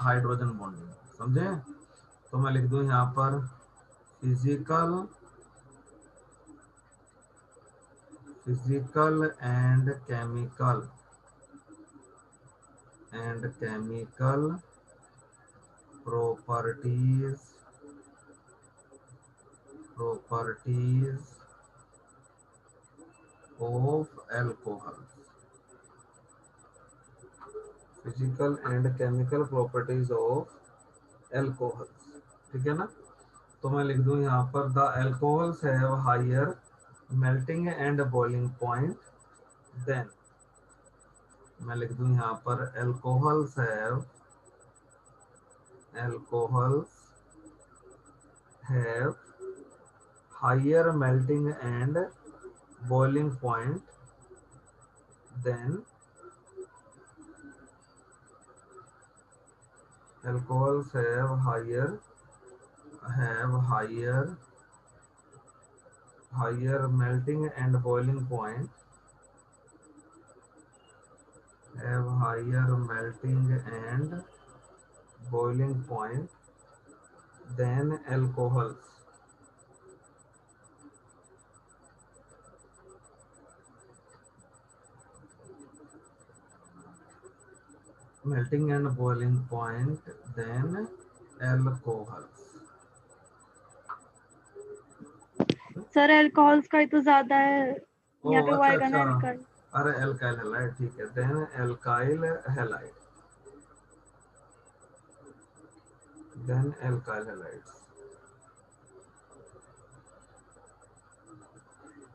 Hydrogen bonding, समझे? तो मैं लिख दूं यहाँ पर physical and chemical properties of alcohol, physical and chemical properties of alcohol, ठीक है ना? तो मैं लिख दूं यहाँ पर the alcohols have higher melting and boiling point then, मैं लिख दूं यहाँ पर alcohols have higher melting and boiling point then alcohols have higher melting and boiling point, have higher melting and boiling point than alcohols, melting and boiling point than alcohols। Sir alcohols का ही तो ज्यादा है, ओ यहाँ पे वो अच्छा आएगा अच्छा, ना अल्काइल। अरे एल्काइल हैलाइड, ठीक है, देन एल्काइल हैलाइड,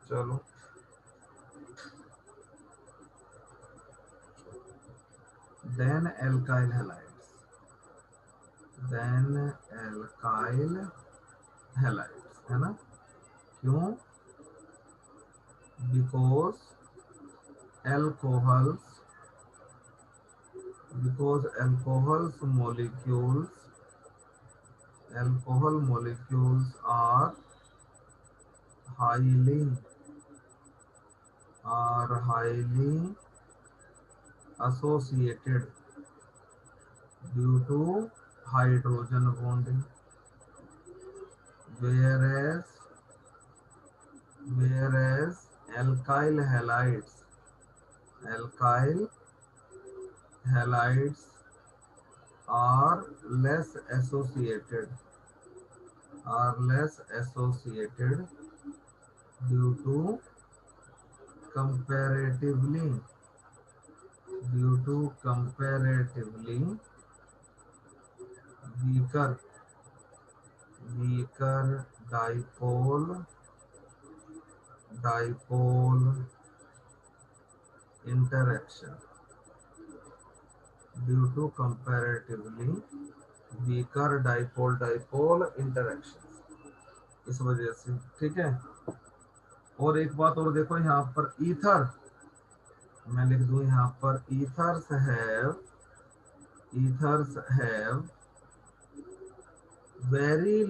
चलो देन एल्काइल हैलाइड्स, है ना? क्यों? Because alcohols molecules are highly associated due to hydrogen bonding, whereas alkyl halides are less associated due to comparatively weaker dipole interaction, इस वजह से, ठीक है? और एक बात और देखो यहाँ पर ईथर, मैं लिख दूं यहाँ पर ethers have very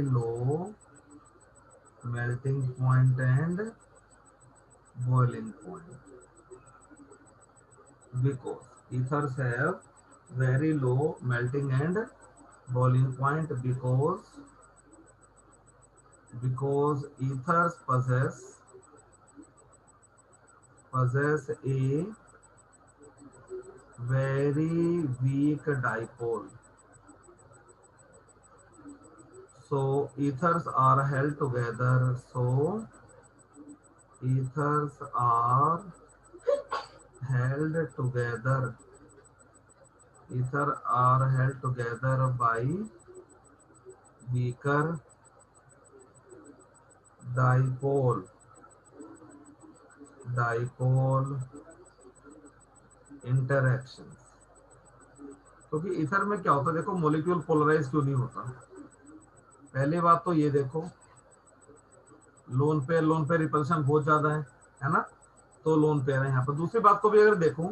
low melting point and boiling point, because ethers have very low melting and boiling point because ethers possess a very weak dipole, so ethers are held together by weaker dipole interactions। क्योंकि ether में क्या होता है, देखो molecule polarise क्यों नहीं होता? पहली बात तो ये देखो, लोन पे रिपल्शन बहुत ज्यादा है ना? तो लोन पेयर है यहाँ पर। दूसरी बात को भी अगर देखूं,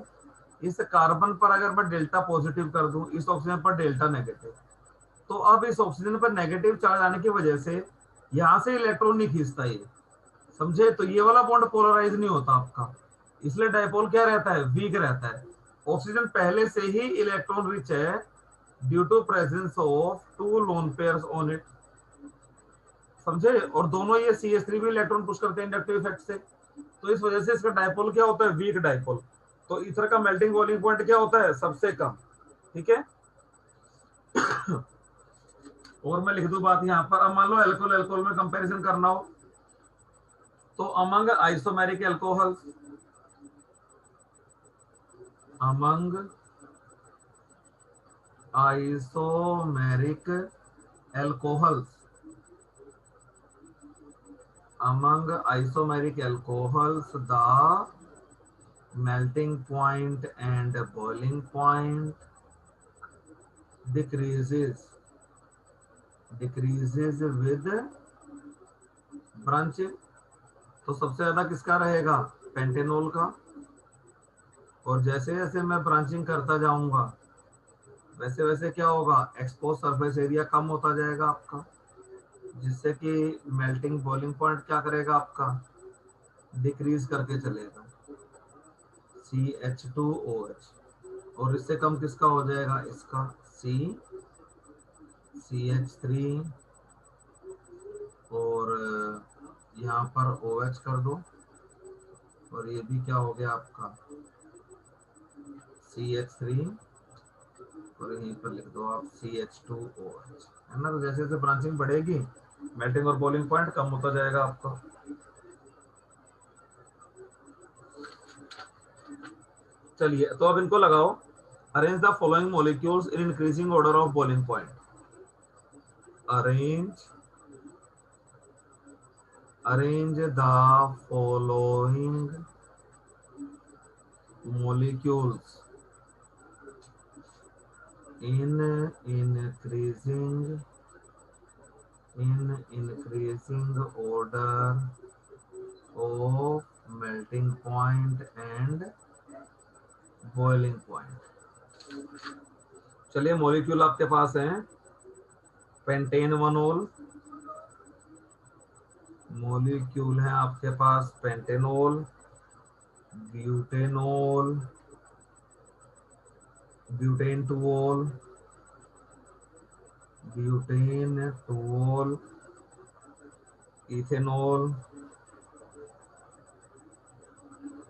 इस कार्बन पर अगर मैं डेल्टा पॉजिटिव कर दूं, इस ऑक्सीजन पर डेल्टा नेगेटिव, तो अब इस ऑक्सीजन पर नेगेटिव चार्ज आने की वजह से यहाँ से इलेक्ट्रॉन नहीं खींचता ये, समझे? तो ये वाला बॉन्ड पोलराइज नहीं होता आपका, इसलिए डायपोल क्या रहता है? वीक रहता है। ऑक्सीजन पहले से ही इलेक्ट्रॉन रिच है due to presence of two lone pairs on it, समझे, और दोनों ये CH3 भी इलेक्ट्रॉन पुश करते हैं इंडक्टिव इफेक्ट से, तो इस वजह से इसका डायपोल क्या होता है, वीक डायपोल। तो ईथर का मेल्टिंग बॉइलिंग पॉइंट क्या होता है, सबसे कम, ठीक है। और मैं लिख दूं बात यहाँ पर, अब मान लो एल्कोहल एल्कोहल में कंपैरिजन करना हो, तो among isomeric alcohol, among isomeric alcohols, among isomeric alcohols the melting point and boiling point decreases with branching. तो सबसे ज्यादा किसका रहेगा, पेंटेनॉल का, और जैसे जैसे मैं ब्रांचिंग करता जाऊंगा वैसे वैसे क्या होगा, एक्सपोज सरफेस एरिया कम होता जाएगा आपका, जिससे कि मेल्टिंग बॉइलिंग पॉइंट क्या करेगा आपका, डिक्रीज करके चलेगा, CH2OH, और इससे कम किसका हो जाएगा, इसका CH3, और यहाँ पर OH कर दो, और ये भी क्या हो गया आपका CH3, और यहीं पर लिख दो आप CH2OH, है ना। तो जैसे जैसे ब्रांचिंग बढ़ेगी मेल्टिंग और बॉइलिंग पॉइंट कम होता जाएगा आपका। चलिए तो अब इनको लगाओ, arrange the following molecules in increasing order of boiling point, arrange the following molecules in increasing order of melting point and boiling point। चलिए मॉलिक्यूल आपके पास हैं, पेंटेनवनोल मॉलिक्यूल है आपके पास, pentanol, butanol, butan two ol, ethanol,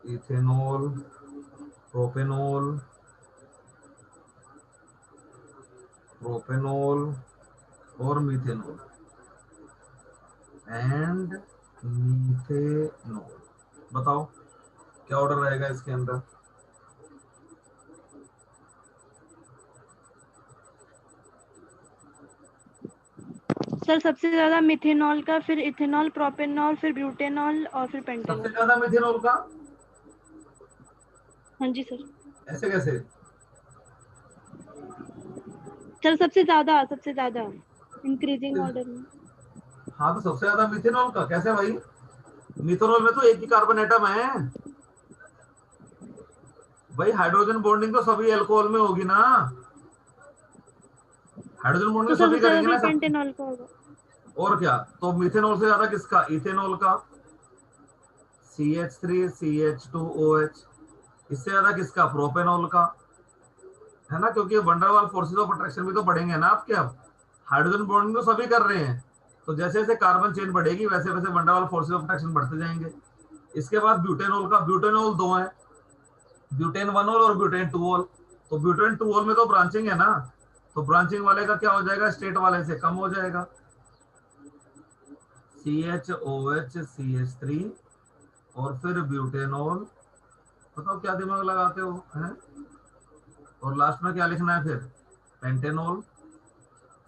ethanol, propanol, और methanol and methanol. बताओ क्या ऑर्डर रहेगा इसके अंदर, सर सबसे ज्यादा मिथेनॉल का, फिर इथेनॉल, प्रोपेनॉल, फिर ब्यूटेनॉल और फिर सबसे पेंटेनॉल। ज्यादा मीथेनॉल का, हाँ जी सर। ऐसे कैसे, सर सबसे ज्यादा इंक्रीजिंग ऑर्डर में। हाँ तो सबसे ज्यादा मीथेनॉल का कैसे भाई, मिथेनॉल में तो एक ही कार्बन एटम है भाई, हाइड्रोजन बॉन्डिंग तो सभी अल्कोहल में होगी ना, हाइड्रोजन तो बॉन्डिंग सर सभी सबसे ज्यादा करेंगे फिर ना सब, पेंटेनॉल का होगा। और क्या, तो मिथेनॉल से ज्यादा किसका, इथेनॉल का, CH3 CH2OH, इससे ज्यादा किसका, प्रोपेनॉल का, है ना, क्योंकि वंडरवाल फोर्सेस ऑफ अट्रैक्शन भी तो बढ़ेंगे ना आपके, अब हाइड्रोजन बॉन्डिंग तो सभी कर रहे हैं, तो जैसे जैसे कार्बन चेन बढ़ेगी वैसे वैसे वंडरवाल फोर्सेस ऑफ अट्रैक्शन बढ़ते जाएंगे। इसके बाद ब्यूटेनॉल का, ब्यूटेनॉल दो है, ब्यूटेन-1 और ब्यूटेन-2। तो ब्यूटेन-2 में तो ब्रांचिंग है ना, तो ब्रांचिंग वाले का क्या हो जाएगा, स्टेट वाले से कम हो जाएगा, CHOH CH3, और फिर ब्यूटेनॉल। बताओ क्या दिमाग लगाते हो, हैं, और लास्ट में क्या लिखना है फिर, पेंटेनॉल,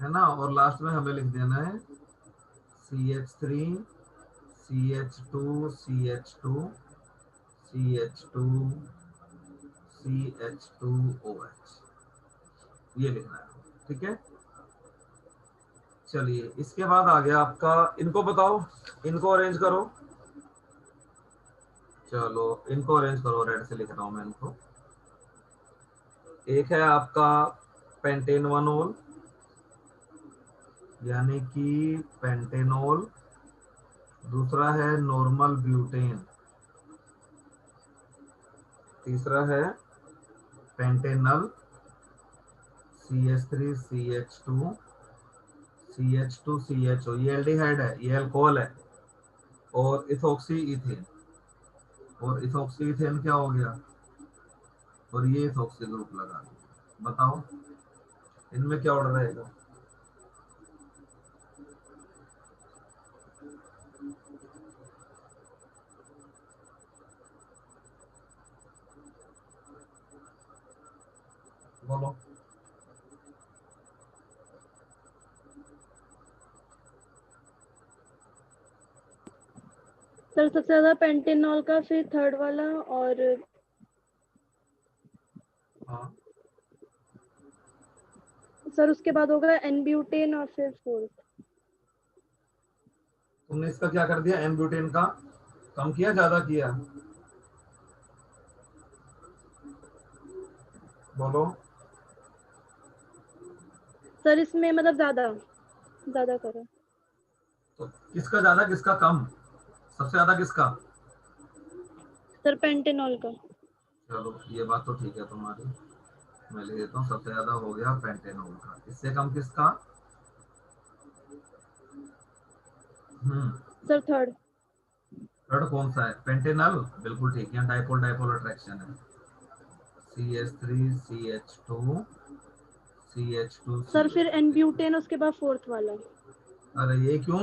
है ना, और लास्ट में हमें लिख देना है CH3 CH2 CH2 CH2 CH2OH, ये लिखना है, ठीक है। चलिए इसके बाद आ गया आपका, इनको बताओ, इनको अरेंज करो, चलो इनको अरेंज करो, रेड से लिख रहा हूं मैं इनको। एक है आपका पेंटेनवनोल, यानी कि पेंटेनॉल, दूसरा है नॉर्मल ब्यूटेन, तीसरा है Pantanal CH3 CH2 CH2 CHO, ये एल्डिहाइड है, ये अल्कोहल है, और इथोक्सी इथेन, और इथोक्सी इथेन क्या हो गया, और ये इथोक्सी ग्रुप लगा दिया। बताओ इनमें क्या ऑर्डर रहेगा? बोलो। सर सबसे ज्यादा पेंटेनॉल का, फिर थर्ड वाला, और हाँ, सर उसके बाद होगा एन-ब्यूटेन, और फिर फोर्थ। तुमने इसका क्या कर दिया, एन ब्यूटेन का कम किया, ज्यादा किया? बोलो। सर इसमें मतलब ज्यादा ज्यादा करो। तो किसका ज्यादा किसका कम, सबसे ज्यादा किसका? सर पेंटेनॉल का। चलो ये बात तो ठीक है तुम्हारी, मैं ले लेता हूँ, सबसे ज्यादा हो गया पेंटेनॉल का, इससे कम किसका? Sir third. थर्ड कौन सा है? पेंटेनॉल, बिल्कुल ठीक है, डाइपोल डाइपोल अट्रैक्शन है। CH3 CH2 CH2 सर फिर CH3। एन-ब्यूटेन, उसके बाद फोर्थ वाला। अरे ये क्यों,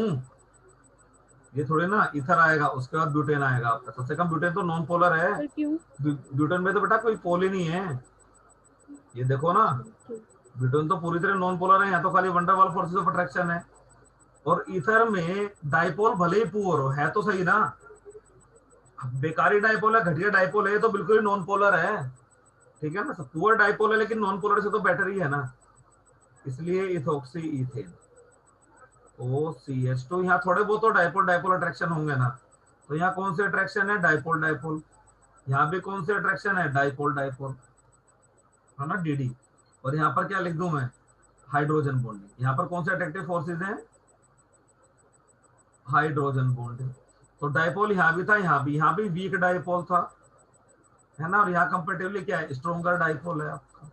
ये थोड़े ना इथर आएगा उसके बाद ब्यूटेन आएगा आपका, सबसे कम ब्यूटेन तो नॉन पोलर है। सर क्यों? ब्यूटेन में तो बेटा कोई पोल ही नहीं है, ये देखो ना, अच्छा ठीक। ब्यूटेन तो पूरी तरह नॉन पोलर है, यहाँ तो खाली वंडरवाल फोर्सेस ऑफ अट्रैक्शन है। और ईथर में डाइपोल भले ही पुअर हो, है तो सही ना, बेकारी डाइपोल है, घटिया डाइपोल है, ये तो बिल्कुल ही नॉन पोलर है, ठीक है ना, पुअर डाइपोल है लेकिन नॉन पोलर से तो बेटर ही है ना, इसलिए इथोक्सी इथेन OCH2। यहाँ थोड़े बहुत तो डाइपोल डाइपोल अट्रैक्शन होंगे ना, तो यहाँ कौन से अट्रैक्शन है, डाइपोल डाइपोल, यहाँ भी कौन से अट्रैक्शन है, डाइपोल डाइपोल, है ना, DD। और यहाँ पर क्या लिख दूं मैं, हाइड्रोजन बॉन्डिंग, यहाँ पर कौन से अट्रैक्टिव फोर्सेज हैं, हाइड्रोजन बॉन्डिंग। तो डाइपोल यहाँ भी था, यहाँ भी वीक डाइपोल था, है ना, और यहाँ कंपेरेटिवली क्या है, स्ट्रॉन्गर डाइपोल है आपका।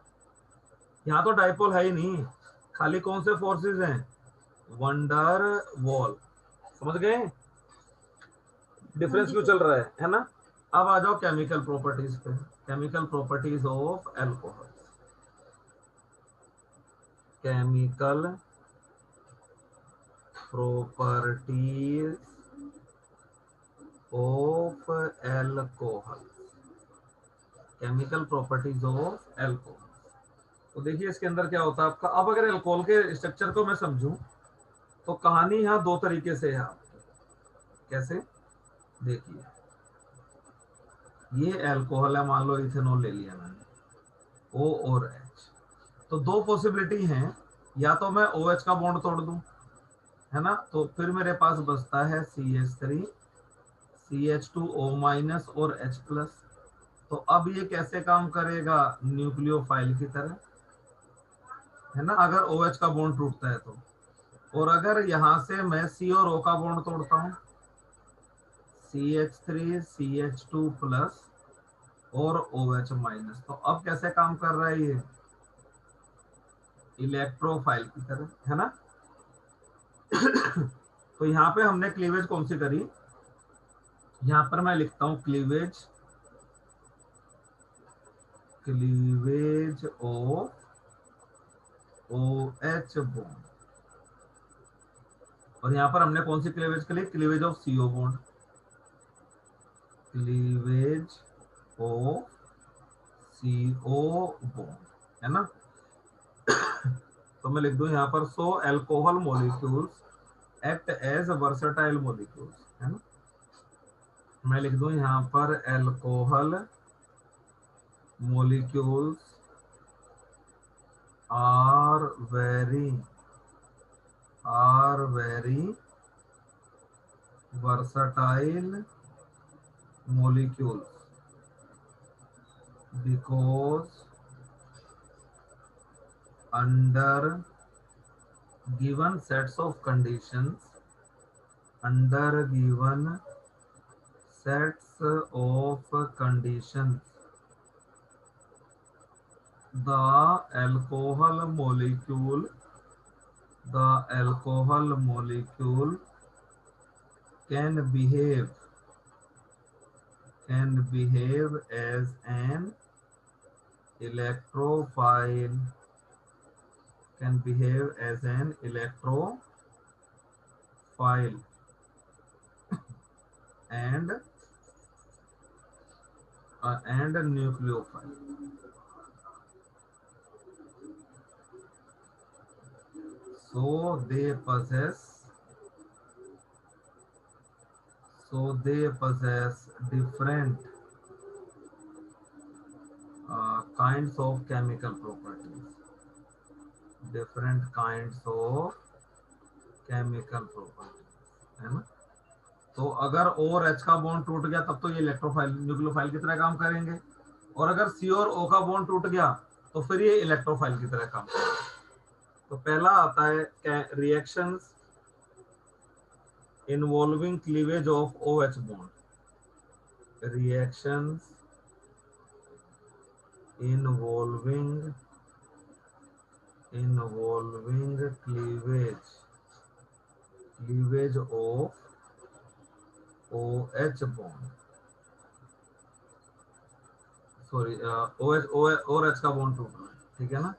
यहाँ तो डाइपोल है ही नहीं, खाली कौन से फोर्सेज हैं, वंडर वॉल। समझ गए हाँ डिफरेंस जी क्यों सर। चल रहा है ना? अब आ जाओ केमिकल प्रॉपर्टीज पे, chemical properties of alcohol, chemical properties of alcohol, chemical properties of alcohol. तो देखिए इसके अंदर क्या होता है आपका, अब अगर एल्कोहल के स्ट्रक्चर को मैं समझूं तो कहानी यहाँ दो तरीके से है आपकी, कैसे, देखिए ये एल्कोहल है, मान लो इथेनॉल ले लिया मैंने, O और H, तो दो पॉसिबिलिटी हैं, या तो मैं OH का बॉन्ड तोड़ दूं, है ना, तो फिर मेरे पास बचता है CH3 CH2O माइनस और H प्लस। तो अब ये कैसे काम करेगा, न्यूक्लियोफाइल की तरह, है ना, अगर OH का बॉन्ड टूटता है तो। और अगर यहां से मैं C और O का बॉन्ड तोड़ता हूं, CH3 CH2 प्लस और OH माइनस, तो अब कैसे काम कर रहा है ये, इलेक्ट्रोफाइल की तरह, है ना। तो यहाँ पे हमने क्लीवेज कौन सी करी, यहाँ पर मैं लिखता हूं cleavage, cleavage of OH bond, और यहाँ पर हमने कौन सी क्लीवेज करी, cleavage of CO bond, cleavage of CO bond, है ना। तो मैं लिख दूं यहाँ पर, so alcohol molecules act as versatile molecules, है ना। मैं लिख दूं यहाँ पर, alcohol molecules are very versatile molecules because under given sets of conditions, under given sets of conditions the alcohol molecule can behave as an electrophile and a nucleophile. So they possess different kinds of chemical properties. है ना? तो अगर O और H का bond टूट गया तब तो ये इलेक्ट्रोफाइल न्यूक्लियोफाइल की तरह काम करेंगे, और अगर C और O का बॉन्ड टूट गया तो फिर ये इलेक्ट्रोफाइल की तरह काम करेंगे। तो पहला आता है reactions involving cleavage of OH bond, reactions involving cleavage of OH bond, sorry OH और H का बॉन्ड टूट रहा है, ठीक है ना?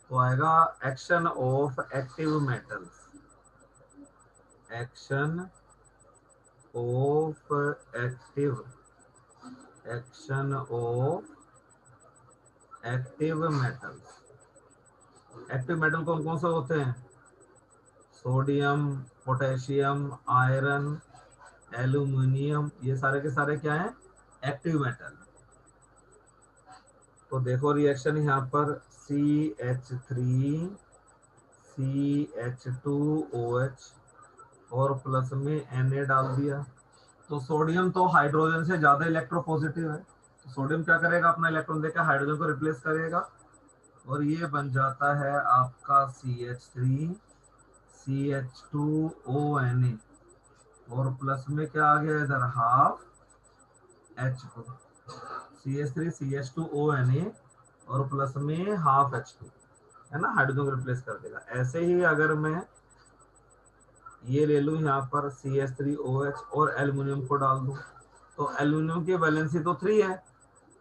तो आएगा action of active metals, active metals. Active metal कौन कौन से होते हैं? सोडियम, पोटेशियम, आयरन, एल्यूमिनियम, ये सारे के सारे क्या हैं? Active metal. तो देखो रिएक्शन यहाँ पर CH3 CH2OH और प्लस में Na डाल दिया। तो सोडियम तो हाइड्रोजन से ज्यादा इलेक्ट्रोपॉजिटिव है, तो सोडियम क्या करेगा? अपना इलेक्ट्रॉन देकर हाइड्रोजन को रिप्लेस करेगा और ये बन जाता है आपका CH3 CH2ONA और प्लस में क्या आ गया इधर? हाफ H2, CH3 CH2ONA और प्लस में हाफ H2, है ना? हाइड्रोजन को रिप्लेस कर देगा। ऐसे ही अगर मैं ये ले लूं यहाँ पर CH3OH और एल्युमिनियम को डाल दूं, तो एल्युमिनियम की वैलेंसी तो 3 है,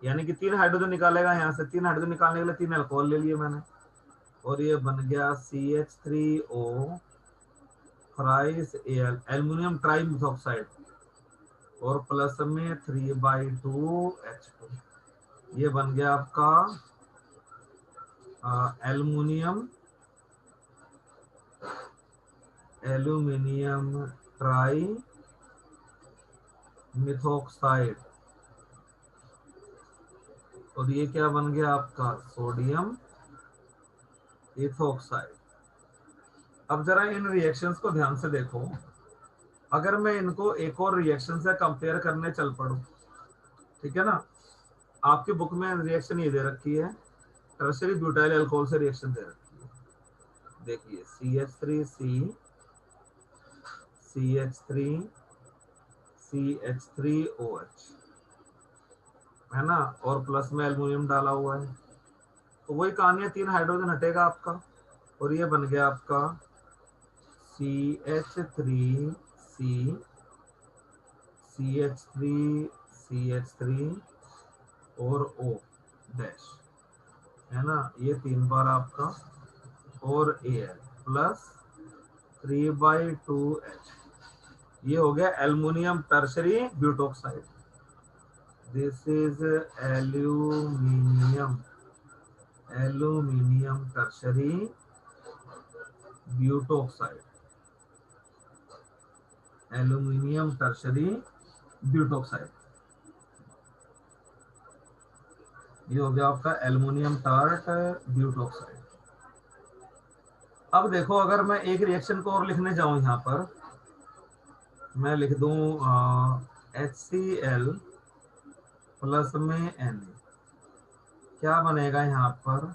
यानी कि 3 हाइड्रोजन निकालेगा। यहाँ से 3 हाइड्रोजन निकालने के लिए 3 अल्कोहल ले लिए मैंने, और ये बन गया CH3O thrice Al, aluminium try methoxide और प्लस में 3/2 H2। ये बन गया आपका एल्यूमिनियम ट्राई मिथॉक्साइड, और ये क्या बन गया आपका? Sodium ethoxide. अब जरा इन रिएक्शंस को ध्यान से देखो। अगर मैं इनको एक और रिएक्शन से कंपेयर करने चल पड़ूं, ठीक है ना? आपकी बुक में रिएक्शन ये दे रखी है, टर्शियरी ब्यूटाइल अल्कोहल से रिएक्शन दे रखी है। देखिए CH3C CH3 CH3OH, है ना? और प्लस में एल्युमिनियम डाला हुआ है, तो वही कहानी है, 3 हाइड्रोजन हटेगा आपका और ये बन गया आपका CH3C CH3 और O डैश, है ना? ये 3 बार आपका और Al प्लस 3/2 H, ये हो गया aluminium tertiary butoxide. This is aluminium tertiary butoxide, ये हो गया आपका एल्युमिनियम टार्ट ब्यूटोक्साइड। अब देखो, अगर मैं एक रिएक्शन को और लिखने जाऊं, यहाँ पर मैं लिख दूं HCl प्लस में Na, क्या बनेगा यहाँ पर?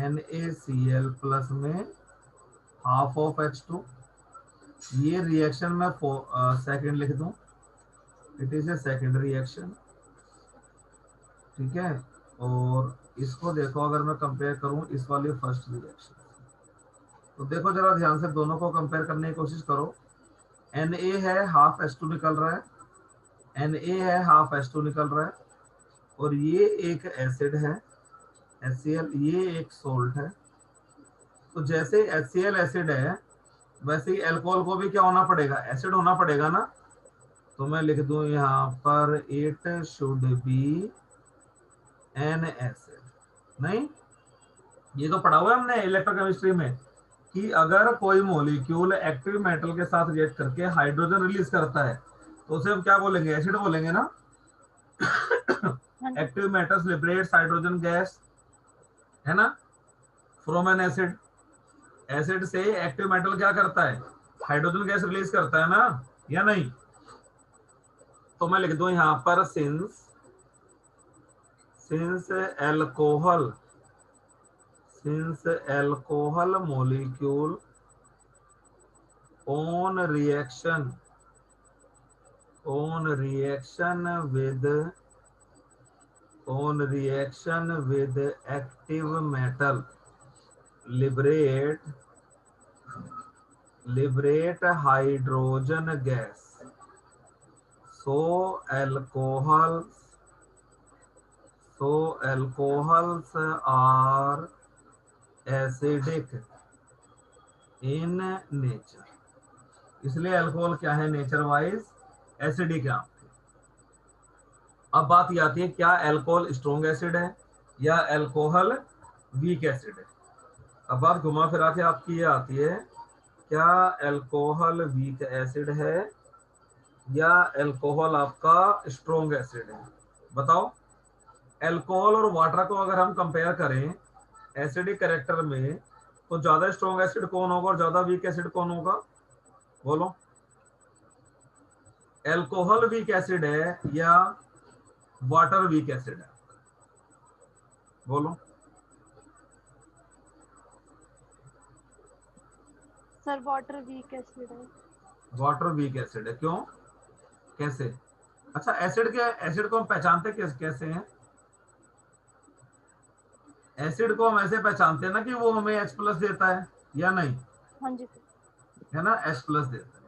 NaCl प्लस में हाफ ऑफ H2। ये रिएक्शन मैं सेकंड लिख दूं, it is A second reaction, ठीक है? और इसको देखो, अगर मैं कंपेयर करूं इस वाली फर्स्ट रिएक्शन, तो देखो जरा ध्यान से, दोनों को कंपेयर करने की कोशिश करो। Na है हाफ H2 निकल रहा है, Na है हाफ H2 निकल रहा है, और ये एक एसिड है HCl, ये एक सोल्ट है। तो जैसे HCl एसिड है, वैसे ही अल्कोहल को भी क्या होना पड़ेगा, एसिड होना पड़ेगा ना। तो मैं लिख दूं यहाँ पर it should be N acid. नहीं, ये तो पढ़ा हुआ है हमने इलेक्ट्रोकेमिस्ट्री में कि अगर कोई मॉलिक्यूल एक्टिव मेटल के साथ रिएक्ट करके हाइड्रोजन रिलीज करता है तो उसे हम क्या बोलेंगे, एसिड बोलेंगे ना। हाँ जी। Active metals liberates hydrogen gas, है ना, फ्रॉम एन एसिड। एसिड से एक्टिव मेटल क्या करता है, हाइड्रोजन गैस रिलीज करता है ना, या नहीं। तो मैं लिख दूं यहां पर since alcohol molecule on reaction with active metal liberate hydrogen gas, so alcohols are acidic in nature। इसलिए अल्कोहल क्या है, नेचर वाइज एसिडिक है आपके। अब बात ये आती है, क्या अल्कोहल स्ट्रॉन्ग एसिड है या अल्कोहल वीक एसिड है। अब बात घुमा फिरा के आपकी ये आती है, क्या अल्कोहल वीक एसिड है या अल्कोहल आपका स्ट्रॉन्ग एसिड है। बताओ, अल्कोहल और वाटर को अगर हम कंपेयर करें एसिडिक कैरेक्टर में, तो ज्यादा स्ट्रॉन्ग एसिड कौन होगा और ज्यादा वीक एसिड कौन होगा, बोलो। अल्कोहल वीक एसिड है या वाटर वीक एसिड है, बोलो। सर वाटर वीक एसिड है। वाटर वीक एसिड है, क्यों, कैसे। अच्छा, एसिड को हम पहचानते कैसे हैं। एसिड को हम ऐसे पहचानते हैं ना कि वो हमें H प्लस देता है या नहीं, हाँ जी है ना, H प्लस देता है।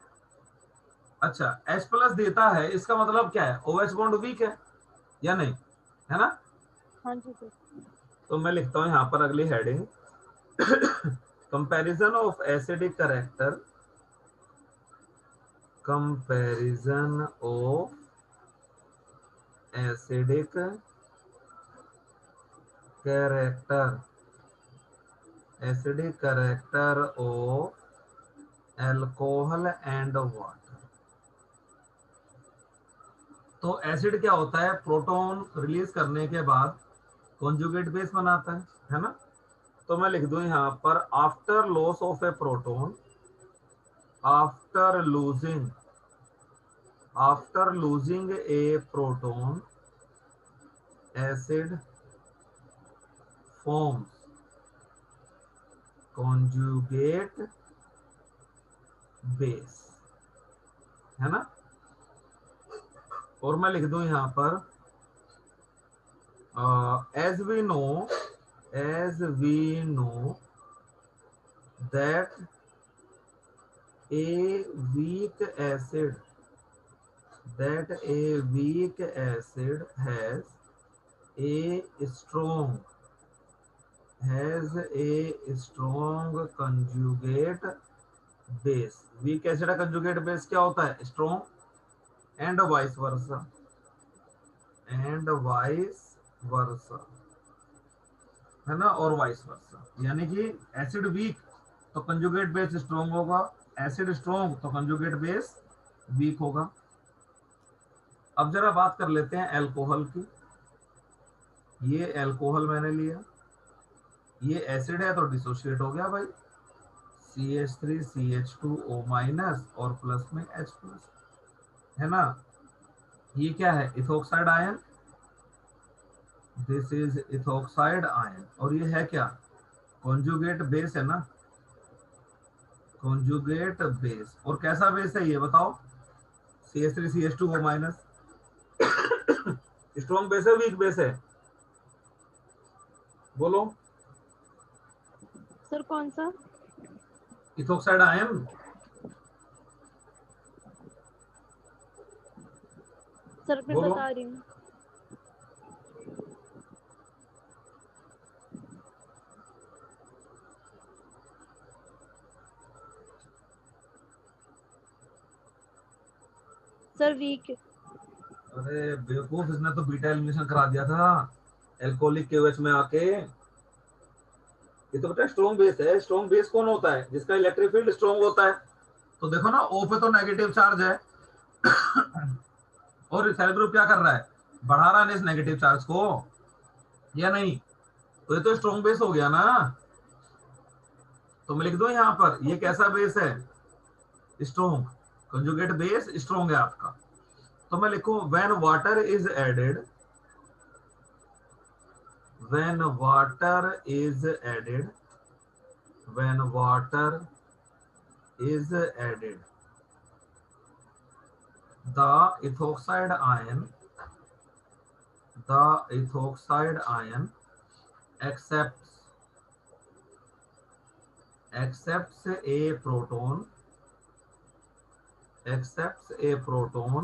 अच्छा, H प्लस देता है, इसका मतलब क्या है, OH बॉन्ड वीक है या नहीं, है ना। हाँ जी सर। तो मैं लिखता हूं यहाँ पर अगली heading, comparison of acidic character, comparison of acidic character of alcohol and water. तो एसिड क्या होता है, प्रोटॉन रिलीज करने के बाद कॉन्जुगेट बेस बनाता है ना। तो मैं लिख दूं यहाँ पर after loss of A proton, after losing A proton acid forms conjugate base, है ना। और मैं लिख दूं यहाँ पर as we know that a weak acid has a strong conjugate base। weak acid का conjugate base क्या होता है, strong, and vice versa, है ना, और वाइस वर्सा। यानी कि एसिड वीक तो कंजुगेट बेस स्ट्रॉन्ग होगा, एसिड स्ट्रॉन्ग तो कंजुगेट बेस वीक होगा। अब जरा बात कर लेते हैं अल्कोहल की। ये अल्कोहल मैंने लिया, ये एसिड है तो डिसोशिएट हो गया भाई, CH3CH2O माइनस और प्लस में H प्लस, है ना। ये क्या है, ethoxide ion, this is ethoxide ion. और ये है क्या, कॉन्जुगेट बेस है ना, कॉन्जुगेट बेस। और कैसा बेस है ये बताओ, CH3CH2O माइनस। स्ट्रॉन्ग बेस है वीक बेस है, बोलो। सर कौन सा? Ethoxide ion. सर मैं बोलो। बता रही हूँ। Sir weak. अरे बेवकूफ, इसने तो बीटा एलिमिनेशन करा दिया था एल्कोहलिक केओएच में आके। ये तो बेटा स्ट्रॉन्ग बेस है। स्ट्रॉन्ग बेस कौन होता है? जिसका इलेक्ट्रिक फील्ड स्ट्रॉन्ग होता है। तो देखो ना, ओ पे तो नेगेटिव चार्ज है और इथाइल ग्रुप क्या कर रहा है? बढ़ा रहा है इस नेगेटिव चार्ज को, या नहीं? तो ये तो स्ट्रॉन्ग बेस हो गया ना। तो मैं लिख दूं यहां पर, ये ओके कैसा सर। बेस है? स्ट्रॉन्ग। कंजुगेट बेस स्ट्रॉन्ग है आपका। तो मैं लिखूं when water is added, when water is added, when water is added, the ethoxide ion, the ethoxide ion accepts a proton, accepts a proton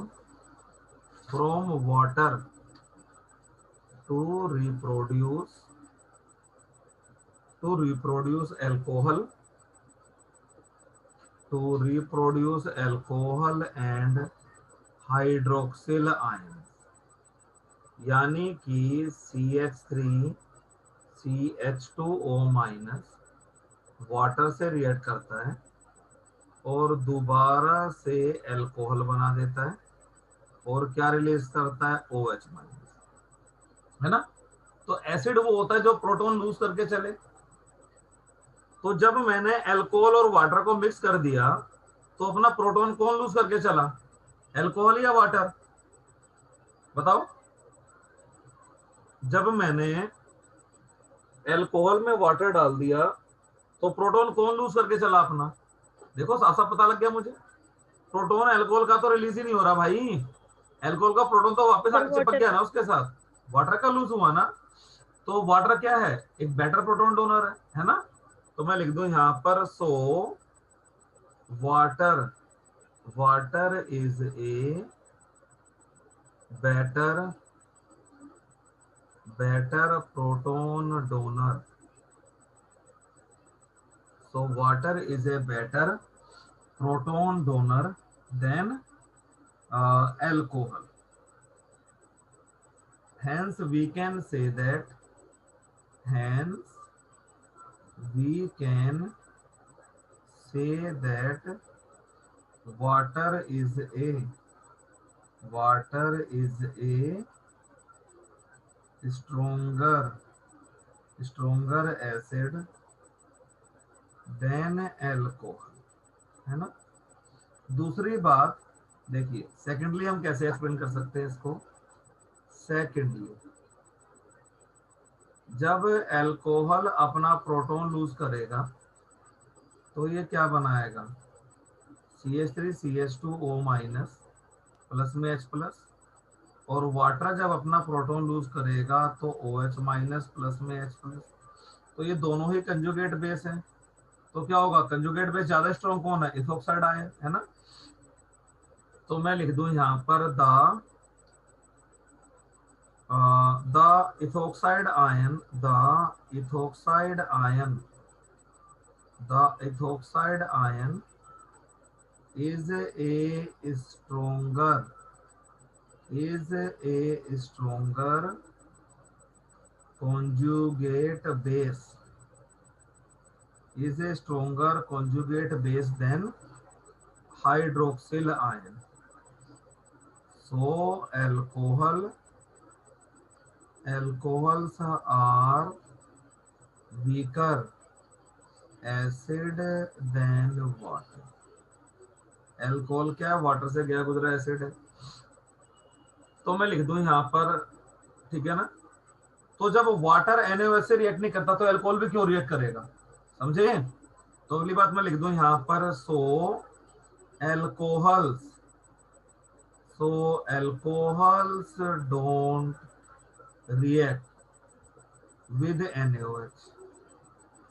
from water to reproduce alcohol, to reproduce alcohol and hydroxyl ions। यानी कि CH3CH2O minus water से react करता है और दोबारा से alcohol बना देता है और क्या रिलीज करता है? OH माइनस, है ना? तो एसिड वो होता है जो प्रोटॉन लूज करके चले। तो जब मैंने अल्कोहल और वाटर को मिक्स कर दिया तो अपना प्रोटॉन कौन लूज करके चला? अल्कोहल या वाटर? बताओ। जब मैंने अल्कोहल में वाटर डाल दिया तो प्रोटॉन कौन लूज करके चला अपना? देखो साफ साफ पता लग गया मुझे। प्रोटॉन अल्कोहल का तो रिलीज ही नहीं हो रहा भाई। अल्कोहल का प्रोटॉन तो वापस सर आके चिपक वाटर गया का। ना उसके साथ। वाटर का लूज हुआ ना। तो वाटर क्या है? एक बेटर प्रोटॉन डोनर है ना? तो मैं लिख दूं यहां पर, so water, water is a better, better proton donor. So water is a better proton donor than alcohol. Hence we can say that, hence we can say that water is a, water is a stronger, stronger acid than alcohol, है ना? दूसरी बात देखिए, secondly हम कैसे explain कर सकते हैं इसको? सेकेंडली, जब अल्कोहल अपना प्रोटॉन लूज करेगा तो ये क्या बनाएगा? CH3CH2O माइनस प्लस में H प्लस, और वाटर जब अपना प्रोटॉन लूज करेगा तो OH माइनस प्लस में H प्लस। तो ये दोनों ही कंजुगेट बेस हैं। तो क्या होगा? कंजुगेट बेस ज्यादा स्ट्रॉन्ग कौन है? इथोक्साइड आयन, है ना? तो मैं लिख दूं यहां पर the ethoxide ion, the ethoxide ion, the ethoxide ion is a stronger, is a stronger conjugate base, is a stronger conjugate base than hydroxyl ion। So alcohols are weaker acid than water। Alcohol क्या है? Water से गया गुजरा acid है। तो मैं लिख दूं यहां पर, ठीक है ना? तो जब वाटर NaOH से रिएक्ट नहीं करता तो अल्कोहल भी क्यों रिएक्ट करेगा? समझे? तो अगली बात मैं लिख दूं यहां पर, so alcohols, so alcohols don't react with NaOH,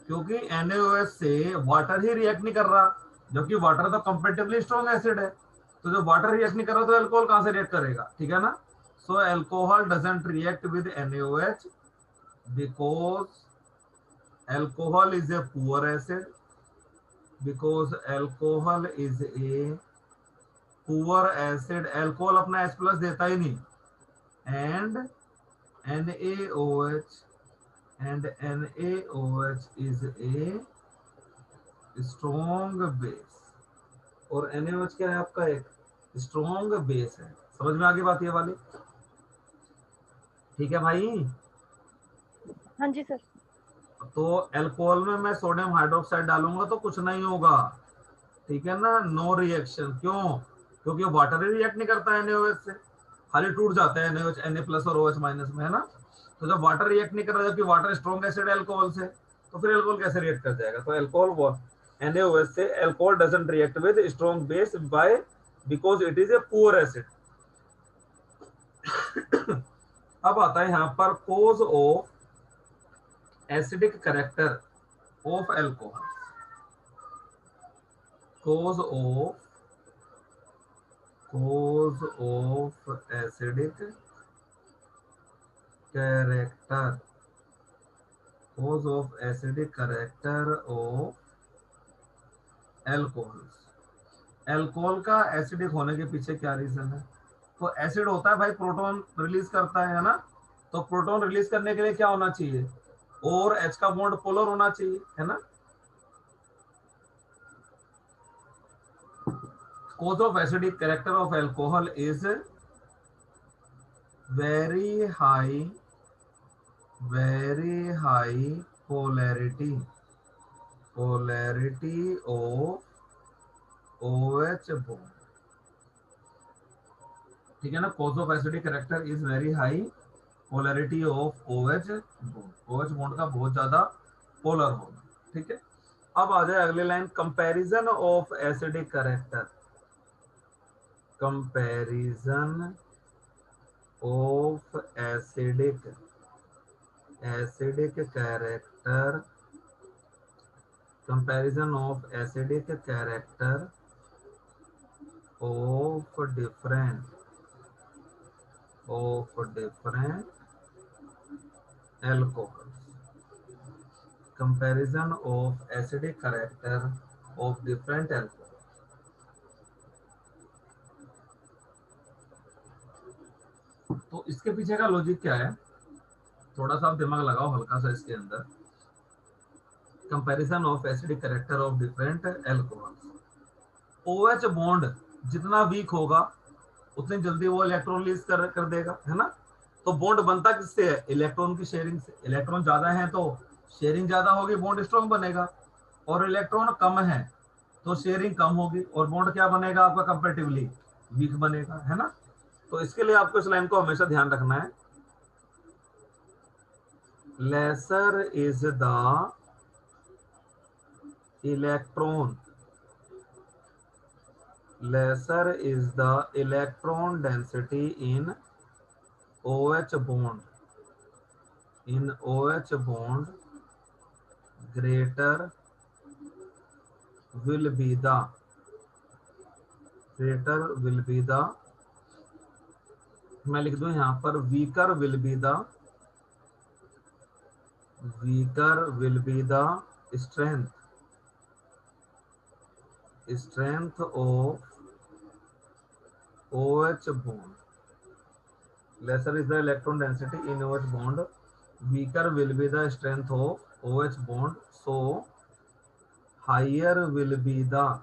क्योंकि NaOH से वाटर ही रिएक्ट नहीं कर रहा, जबकि वाटर तो कंपैरेटिवली स्ट्रॉन्ग एसिड है। तो जब वाटर रिएक्ट नहीं कर रहा तो अल्कोहल कहां से रिएक्ट करेगा, ठीक है ना। So alcohol doesn't react with NaOH because alcohol is a poor acid, because alcohol is a poor acid, alcohol अपना H प्लस देता ही नहीं, and NaOH is a strong base, और NaOH क्या है आपका, एक स्ट्रॉन्ग बेस है। समझ में आ गई बात ये वाली, ठीक है भाई। हाँ जी सर। तो अल्कोहल में मैं सोडियम हाइड्रोक्साइड डालूंगा तो कुछ नहीं होगा, ठीक है ना, नो रिएक्शन। क्यों? क्योंकि वाटर ही रिएक्ट नहीं करता है NaOH से, खाली टूट जाता है NaOH Na प्लस और OH माइनस में, है ना। तो जब वाटर रिएक्ट नहीं कर रहा, जबकि वाटर स्ट्रॉन्ग एसिड है अल्कोहल से, तो फिर अल्कोहल कैसे रिएक्ट कर जाएगा। तो अल्कोहल NaOH से alcohol doesn't react with strong base by because it is a poor acid. अब आता है यहाँ पर cause of acidic character of alcohol, cause of acidic character, cause of acidic character of alcohol। Alcohol का acidic होने के पीछे क्या रीजन है। तो एसिड होता है भाई, प्रोटॉन रिलीज करता है ना। तो प्रोटॉन रिलीज करने के लिए क्या होना चाहिए, और H का बॉन्ड पोलर होना चाहिए, है ना। cause of acidic character of alcohol is very high polarity of OH bond, ठीक है ना। cause of acidic character is very high polarity of OH bond, OH bond का बहुत ज्यादा पोलर होगा, ठीक है। अब आ जाए अगले line, comparison of acidic character, comparison of acidic character, comparison of acidic character of different alcohols, comparison of acidic character of different alcohols। तो इसके पीछे का लॉजिक क्या है, थोड़ा सा आप दिमाग लगाओ हल्का सा इसके अंदर। Comparison of acidic character of different alcohols, OH bond जितना वीक होगा उतनी जल्दी वो इलेक्ट्रॉन रिलीज कर देगा, है ना। तो बॉन्ड बनता किससे है, इलेक्ट्रॉन की शेयरिंग से। इलेक्ट्रॉन ज्यादा है तो शेयरिंग ज्यादा होगी, बॉन्ड स्ट्रॉन्ग बनेगा, और इलेक्ट्रॉन कम है तो शेयरिंग कम होगी, और बॉन्ड क्या बनेगा आपका, कंपैरेटिवली वीक बनेगा, है ना। तो इसके लिए आपको इस लाइन को हमेशा ध्यान रखना है, lesser is the electron, lesser is the electron density in OH bond, greater will be the मैं लिख दूं यहाँ पर, weaker will be the strength of OH bond, lesser is the electron density in OH bond, weaker will be the strength of OH bond, so higher will be the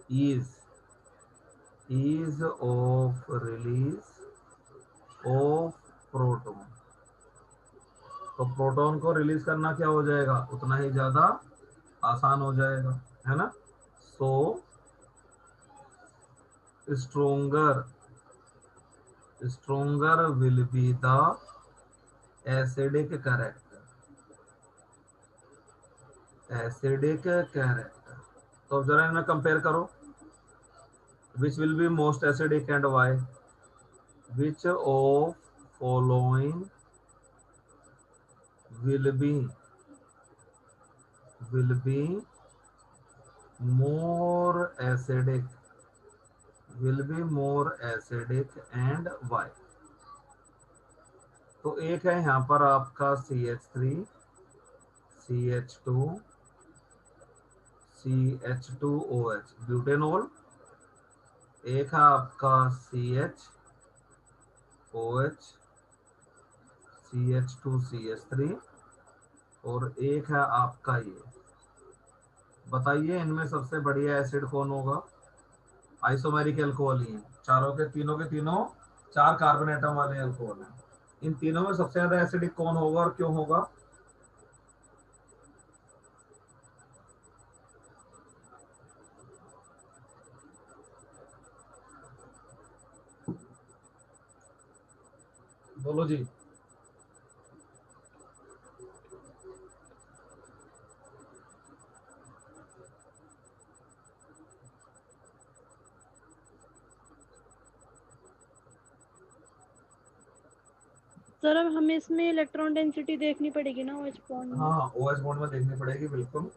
ease of release of proton। तो proton को release करना क्या हो जाएगा, उतना ही ज्यादा आसान हो जाएगा, है ना। So stronger will be the acidic character. तो अब जरा इन्हें कंपेयर करो, which will be most acidic and why? Which of following will be more acidic, and why? तो एक है यहाँ पर आपका CH3, CH2, CH2OH ब्यूटेनॉल, एक है आपका CHOH, CH2CH3, और एक है आपका ये। बताइए इनमें सबसे बढ़िया एसिड कौन होगा? आइसोमेरिक एल्कोहल ही है, चारों के तीनों 4 कार्बन एटम वाले एल्कोहल हैं। इन तीनों में सबसे ज्यादा एसिडिक कौन होगा और क्यों होगा? बोलो जी। सर अब हमें इसमें इलेक्ट्रॉन डेंसिटी देखनी पड़ेगी ना OH बॉन्ड में? हाँ, OH बॉन्ड में देखनी पड़ेगी बिल्कुल।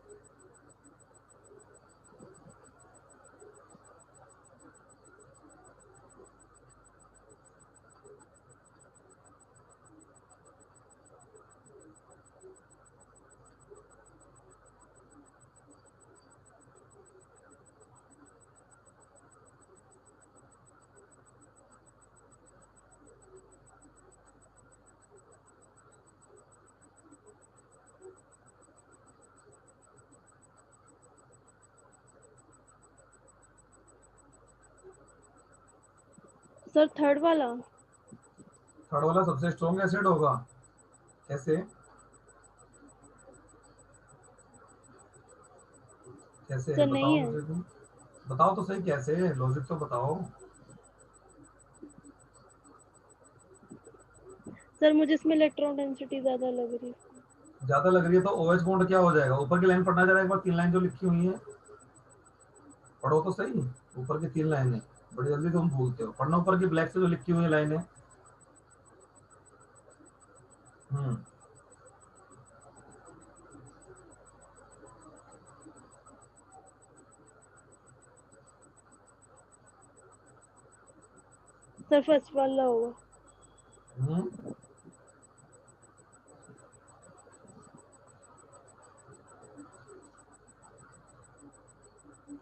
सर थर्ड वाला सबसे स्ट्रॉन्ग एसिड होगा। कैसे? कैसे सर नहीं बताओ है। मुझे, तुम बताओ तो सही, कैसे? लॉजिक तो बताओ। सर मुझे इसमें इलेक्ट्रॉन डेंसिटी ज्यादा लग रही है। ज्यादा लग रही है तो OH बॉन्ड क्या हो जाएगा? ऊपर की लाइन पढ़ना जरा एक बार, 3 लाइन जो लिखी हुई है पढ़ो तो सही। ऊपर की 3 लाइनें बड़ी जल्दी तुम भूलते हो, पढ़ना ऊपर की ब्लैक से जो लिखी हुई है लाइनें। हम्म। सर फर्स्ट वाला होगा।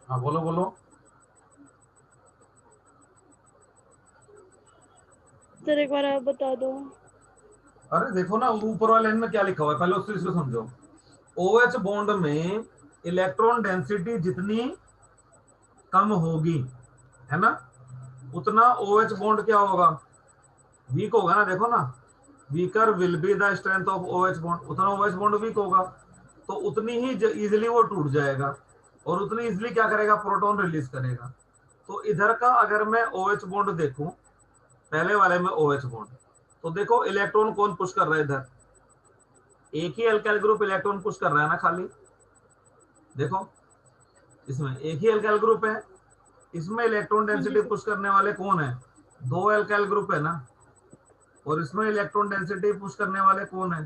हाँ बोलो बोलो। सर एक बार आप बता दो। अरे देखो ना ऊपर वाले लाइन में क्या लिखा हुआ है, पहले उससे इसको समझो। OH बॉन्ड में इलेक्ट्रॉन डेंसिटी जितनी कम होगी, है ना, उतना OH बॉन्ड क्या होगा? वीक होगा ना। देखो ना, weaker will be the strength of OH bond, उतना OH बॉन्ड वीक होगा तो उतनी ही इजिली वो टूट जाएगा और उतनी इजिली क्या करेगा? प्रोटॉन रिलीज करेगा। तो इधर का अगर मैं OH बॉन्ड देखूं, पहले वाले में OH बॉन्ड, तो देखो इलेक्ट्रॉन कौन पुश कर रहा है इधर? एक ही अल्काइल ग्रुप इलेक्ट्रॉन पुश कर रहा है ना खाली। देखो इसमें एक ही अल्काइल ग्रुप है, इसमें इलेक्ट्रॉन हाँ जी डेंसिटी सर। पुश करने वाले कौन है? 2 अल्काइल ग्रुप है ना। और इसमें इलेक्ट्रॉन डेंसिटी पुश करने वाले कौन है?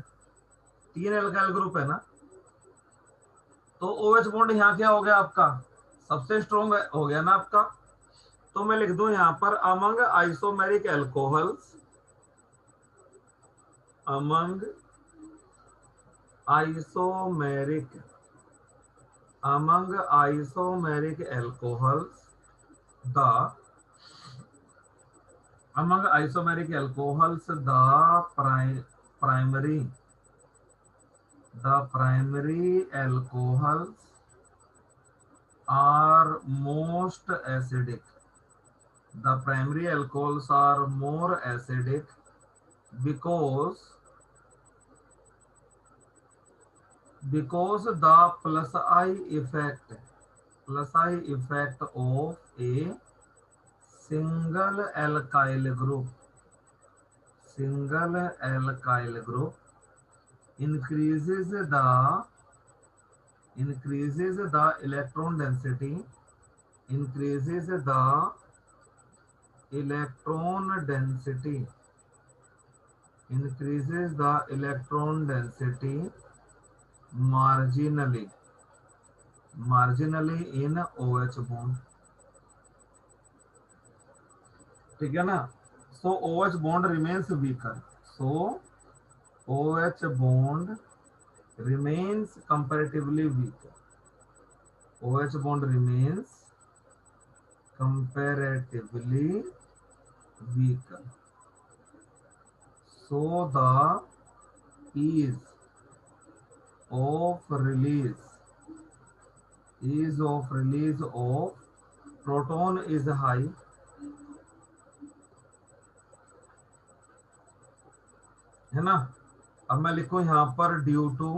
3 अल्काइल ग्रुप है ना। तो OH बॉन्ड यहाँ क्या हो गया आपका? सबसे स्ट्रॉन्ग हो गया ना आपका। तो मैं लिख दूं यहाँ पर among isomeric alcohols, among isomeric alcohols the primary alcohols are most acidic. The primary alcohols are more acidic because the plus I effect of a single alkyl group increases the electron density increases the electron density, increases the electron density marginally, marginally in OH bond, ठीक है ना। so OH bond remains weaker, so OH bond remains comparatively weaker, OH bond remains comparatively weaker, so the ease of release, ease of release of proton is high, है ना। अब मैं लिखूं यहां पर due to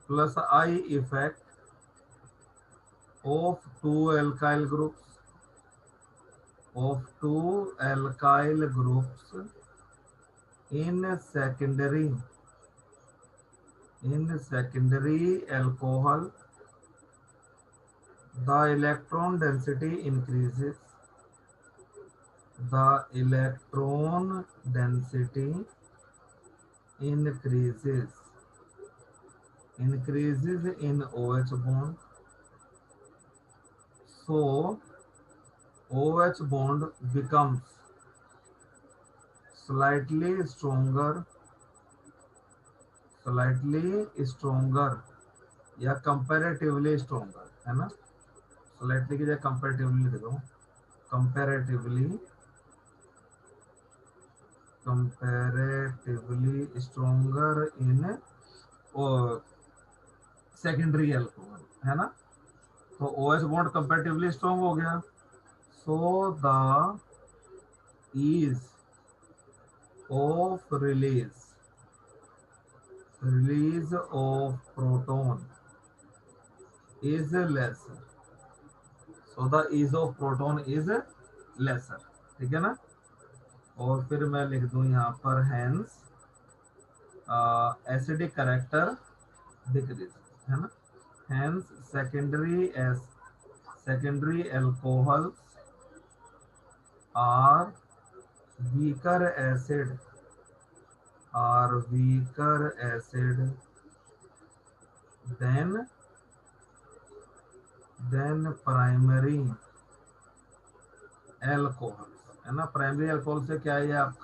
plus I effect of two alkyl groups, of two alkyl groups in secondary alcohol, the electron density increases, the electron density increases in OH bond, so OH bond becomes slightly stronger या comparatively stronger, है ना। slightly की जगह comparatively लिख दो, comparatively stronger in secondary alcohol, है ना। तो OH bond comparatively strong हो गया, so the ease of release of proton is lesser, so the ease of proton is lesser, ठीक है ना। और फिर मैं लिख दूं यहाँ पर hence acidic character decrease, है ना। hence secondary alcohols are weaker acid than primary alcohols, है ना। प्राइमरी अल्कोहल से क्या है, ये आपका